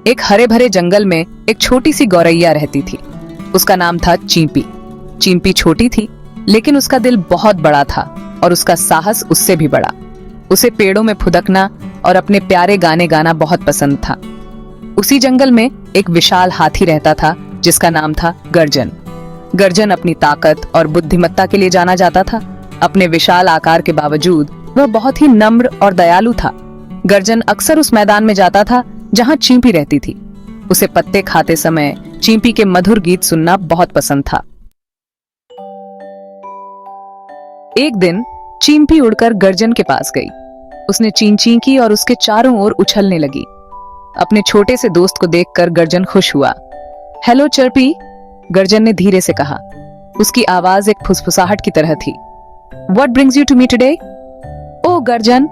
एक हरे भरे जंगल में एक छोटी सी गौरैया रहती थी। उसका नाम था चींपी। चींपी छोटी थी, लेकिन उसका दिल बहुत बड़ा था और उसका साहस उससे भी बड़ा। उसे पेड़ों में फुदकना और अपने प्यारे गाने गाना बहुत पसंद था। उसी जंगल में एक विशाल हाथी रहता था जिसका नाम था गर्जन। गर्जन अपनी ताकत और बुद्धिमत्ता के लिए जाना जाता था। अपने विशाल आकार के बावजूद वह बहुत ही नम्र और दयालु था। गर्जन अक्सर उस मैदान में जाता था जहां चींपी रहती थी। उसे पत्ते खाते समय चींपी के मधुर गीत सुनना बहुत पसंद था। एक दिन चींपी उड़कर गर्जन के पास गई। उसने चीं चीं की और उसके चारों ओर उछलने लगी। अपने छोटे से दोस्त को देखकर गर्जन खुश हुआ। हेलो चर्पी, गर्जन ने धीरे से कहा। उसकी आवाज एक फुसफुसाहट की तरह थी। What brings you to me today? ओह गर्जन,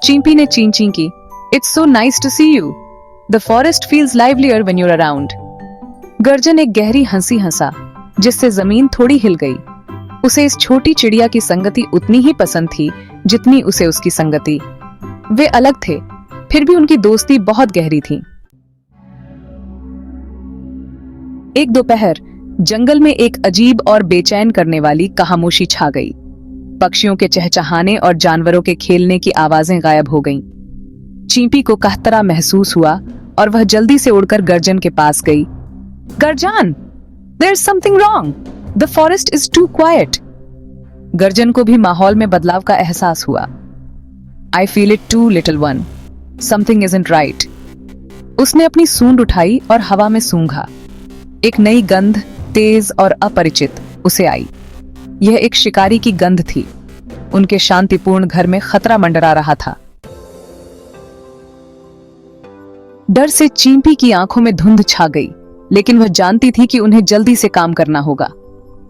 चींपी ने चीं चीं की। It's so nice to see you. The forest feels livelier when you're around. गर्जन एक गहरी हंसी हंसा जिससे जमीन थोड़ी हिल गई। उसे इस छोटी चिड़िया की संगति उतनी ही पसंद थी जितनी उसे उसकी संगति। वे अलग थे, फिर भी उनकी दोस्ती बहुत गहरी थी। एक दोपहर जंगल में एक अजीब और बेचैन करने वाली खामोशी छा गई। पक्षियों के चहचहाने और जानवरों के खेलने की आवाजें गायब हो गईं। चींपी को कहतरा महसूस हुआ और वह जल्दी से उड़कर गर्जन के पास गई। गर्जन, there's something wrong. The forest is too quiet. गर्जन को भी माहौल में बदलाव का एहसास हुआ। I feel it too, little one. Something isn't right. उसने अपनी सूंड उठाई और हवा में सूंघा। एक नई गंध, तेज और अपरिचित, उसे आई। यह एक शिकारी की गंध थी। उनके शांतिपूर्ण घर में खतरा मंडरा रहा था। डर से चींपी की आंखों में धुंध छा गई, लेकिन वह जानती थी कि उन्हें जल्दी से काम करना होगा।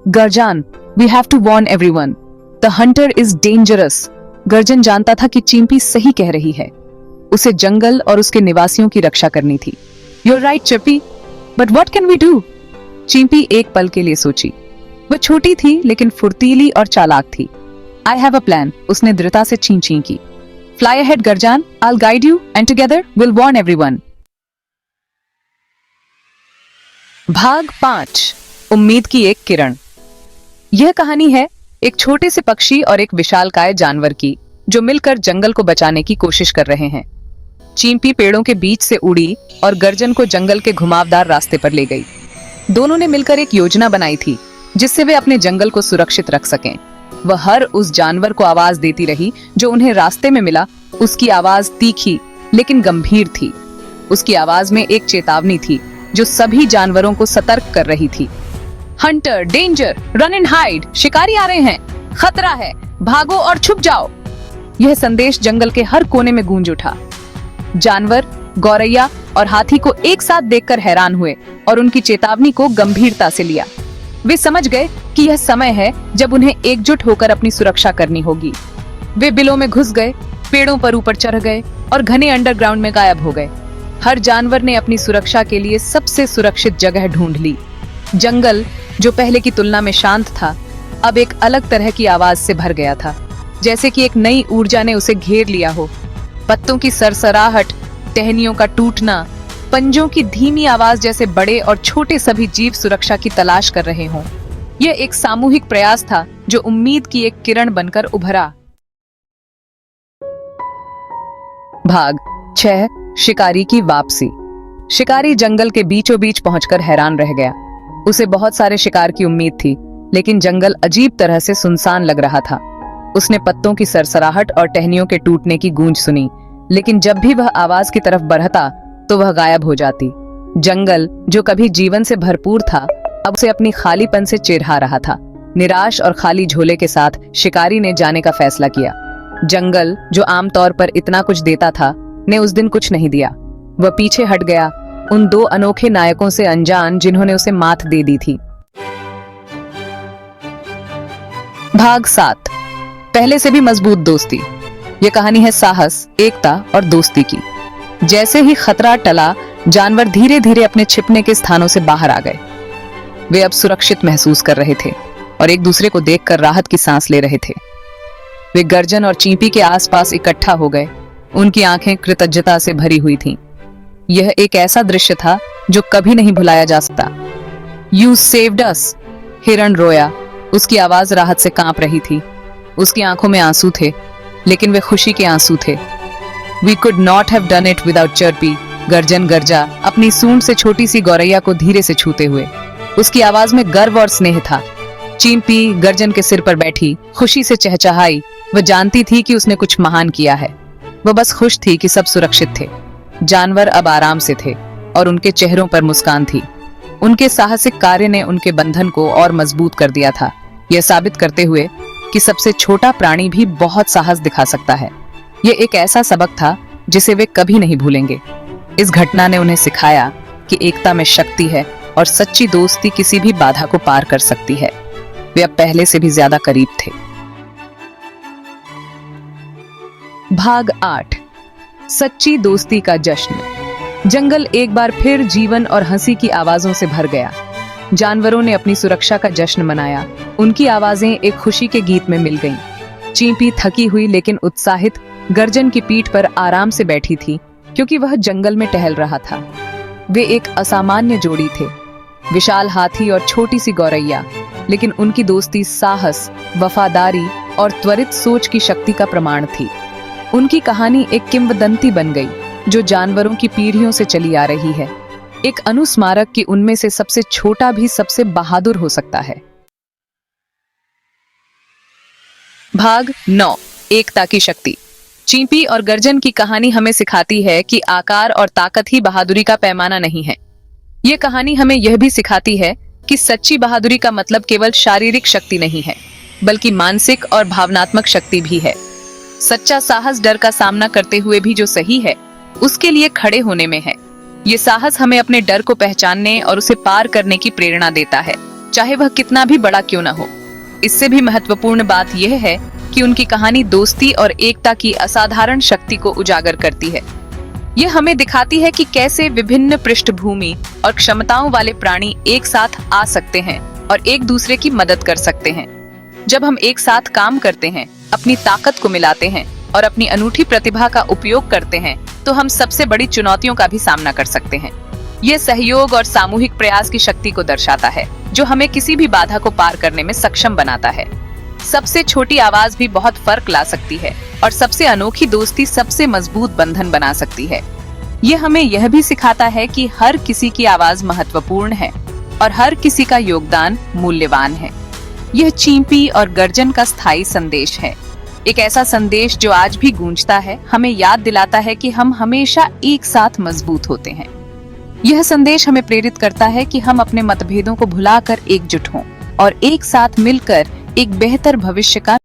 Garjan, we have to warn everyone. The hunter is dangerous. Garjan जानता था कि चींपी सही कह रही है। उसे जंगल और उसके निवासियों की रक्षा करनी थी। You're right, Chimpi, but what can we do? Chimpi एक पल के लिए सोची। वह छोटी थी लेकिन फुर्तीली और चालाक थी। I have a plan, उसने दृढ़ता से चीं चीं की। Fly ahead, गर्जन, I'll guide you and together we'll warn everyone. भाग 5, उम्मीद की एक किरण। यह कहानी है एक छोटे से पक्षी और एक विशालकाय जानवर की, जो मिलकर जंगल को बचाने की कोशिश कर रहे हैं। चींपी पेड़ों के बीच से उड़ी और गर्जन को जंगल के घुमावदार रास्ते पर ले गई। दोनों ने मिलकर एक योजना बनाई थी जिससे वे अपने जंगल को सुरक्षित रख सकें। वह हर उस जानवर को आवाज देती रही जो उन्हें रास्ते में मिला। उसकी आवाज तीखी लेकिन गंभीर थी। उसकी आवाज में एक चेतावनी थी जो सभी जानवरों को सतर्क कर रही थी। Hunter, danger, run and hide, शिकारी आ रहे हैं, खतरा है, भागो और छुप जाओ। यह संदेश जंगल के हर कोने में गूंज उठा। जानवर, गौरैया और हाथी को एक साथ देखकर हैरान हुए और उनकी चेतावनी को गंभीरता से लिया। वे समझ गए कि यह समय है जब उन्हें एकजुट होकर अपनी सुरक्षा करनी होगी। वे बिलों में घुस गए, पेड़ों पर ऊपर चढ़ गए और घने अंडरग्राउंड में गायब हो गए। हर जानवर ने अपनी सुरक्षा के लिए सबसे सुरक्षित जगह ढूंढ ली। जंगल, जो पहले की तुलना में शांत था, अब एक अलग तरह की आवाज से भर गया था, जैसे कि एक नई ऊर्जा ने उसे घेर लिया हो। पत्तों की सरसराहट, टहनियों का टूटना, पंजों की धीमी आवाज जैसे बड़े और छोटे सभी जीव सुरक्षा की तलाश कर रहे हों। यह एक सामूहिक प्रयास था जो उम्मीद की एक किरण बनकर उभरा। भाग 6, शिकारी की वापसी। शिकारी जंगल के बीचों बीच पहुंचकर हैरान रह गया। उसे बहुत सारे शिकार की उम्मीद थी, लेकिन जंगल अजीब तरह से सुनसान लग रहा था। उसने पत्तों की सरसराहट और टहनियों के टूटने की गूंज सुनी, लेकिन जब भी वह आवाज की तरफ बढ़ता तो वह गायब हो जाती। जंगल, जो कभी जीवन से भरपूर था, अब उसे अपनी खालीपन से चिढ़ा रहा था। निराश और खाली झोले के साथ शिकारी ने जाने का फैसला किया। जंगल, जो आमतौर पर इतना कुछ देता था, ने उस दिन कुछ नहीं दिया। वह पीछे हट गया, उन दो अनोखे नायकों से अनजान जिन्होंने उसे मात दे दी थी। भाग 7, पहले से भी मजबूत दोस्ती। यह कहानी है साहस, एकता और दोस्ती की। जैसे ही खतरा टला, जानवर धीरे धीरे अपने छिपने के स्थानों से बाहर आ गए। वे अब सुरक्षित महसूस कर रहे थे और एक दूसरे को देखकर राहत की सांस ले रहे थे। वे गर्जन और चींपी के आसपास इकट्ठा हो गए। उनकी आंखें कृतज्ञता से भरी हुई थीं। यह एक ऐसा दृश्य था जो कभी नहीं भुलाया जा सकता। You saved us. हिरण रोया। उसकी आवाज राहत से कांप रही थी। उसकी आंखों में आंसू थे, लेकिन वे खुशी के आंसू थे। We could not have done it without Charpi. Garjan गरजा, अपनी सूंड से छोटी सी गौरैया को धीरे से छूते हुए। उसकी आवाज में गर्व और स्नेह था। चिंपी गर्जन के सिर पर बैठी खुशी से चहचहाई। वह जानती थी कि उसने कुछ महान किया है। वह बस खुश थी कि सब सुरक्षित थे। जानवर अब आराम से थे और उनके चेहरों पर मुस्कान थी। उनके साहसिक कार्य ने उनके बंधन को और मजबूत कर दिया था, यह साबित करते हुए कि सबसे छोटा प्राणी भी बहुत साहस दिखा सकता है। यह एक ऐसा सबक था जिसे वे कभी नहीं भूलेंगे। इस घटना ने उन्हें सिखाया कि एकता में शक्ति है और सच्ची दोस्ती किसी भी बाधा को पार कर सकती है। वे अब पहले से भी ज्यादा करीब थे। भाग 8, सच्ची दोस्ती का जश्न। जंगल एक बार फिर जीवन और हंसी की आवाजों से भर गया। जानवरों ने अपनी सुरक्षा का जश्न मनाया। उनकी आवाजें एक खुशी के गीत में मिल गईं। चींपी थकी हुई लेकिन उत्साहित गर्जन की पीठ पर आराम से बैठी थी, क्योंकि वह जंगल में टहल रहा था। वे एक असामान्य जोड़ी थे, विशाल हाथी और छोटी सी गौरैया, लेकिन उनकी दोस्ती साहस, वफादारी और त्वरित सोच की शक्ति का प्रमाण थी। उनकी कहानी एक किंवदंती बन गई जो जानवरों की पीढ़ियों से चली आ रही है, एक अनुस्मारक कि उनमें से सबसे छोटा भी सबसे बहादुर हो सकता है। भाग 9, एकता की शक्ति। चींपी और गर्जन की कहानी हमें सिखाती है कि आकार और ताकत ही बहादुरी का पैमाना नहीं है। ये कहानी हमें यह भी सिखाती है कि सच्ची बहादुरी का मतलब केवल शारीरिक शक्ति नहीं है, बल्कि मानसिक और भावनात्मक शक्ति भी है। सच्चा साहस डर का सामना करते हुए भी जो सही है उसके लिए खड़े होने में है। ये साहस हमें अपने डर को पहचानने और उसे पार करने की प्रेरणा देता है, चाहे वह कितना भी बड़ा क्यों न हो। इससे भी महत्वपूर्ण बात यह है कि उनकी कहानी दोस्ती और एकता की असाधारण शक्ति को उजागर करती है। यह हमें दिखाती है कि कैसे विभिन्न पृष्ठभूमि और क्षमताओं वाले प्राणी एक साथ आ सकते हैं और एक दूसरे की मदद कर सकते हैं। जब हम एक साथ काम करते हैं, अपनी ताकत को मिलाते हैं और अपनी अनूठी प्रतिभा का उपयोग करते हैं, तो हम सबसे बड़ी चुनौतियों का भी सामना कर सकते हैं। यह सहयोग और सामूहिक प्रयास की शक्ति को दर्शाता है, जो हमें किसी भी बाधा को पार करने में सक्षम बनाता है। सबसे छोटी आवाज भी बहुत फर्क ला सकती है और सबसे अनोखी दोस्ती सबसे मजबूत बंधन बना सकती है। यह हमें यह भी सिखाता है कि हर किसी की आवाज महत्वपूर्ण है और हर किसी का योगदान मूल्यवान है। यह चींपी और गर्जन का स्थायी संदेश है, एक ऐसा संदेश जो आज भी गूंजता है, हमें याद दिलाता है कि हम हमेशा एक साथ मजबूत होते हैं। यह संदेश हमें प्रेरित करता है कि हम अपने मतभेदों को भुलाकर एकजुट हों और एक साथ मिलकर एक बेहतर भविष्य का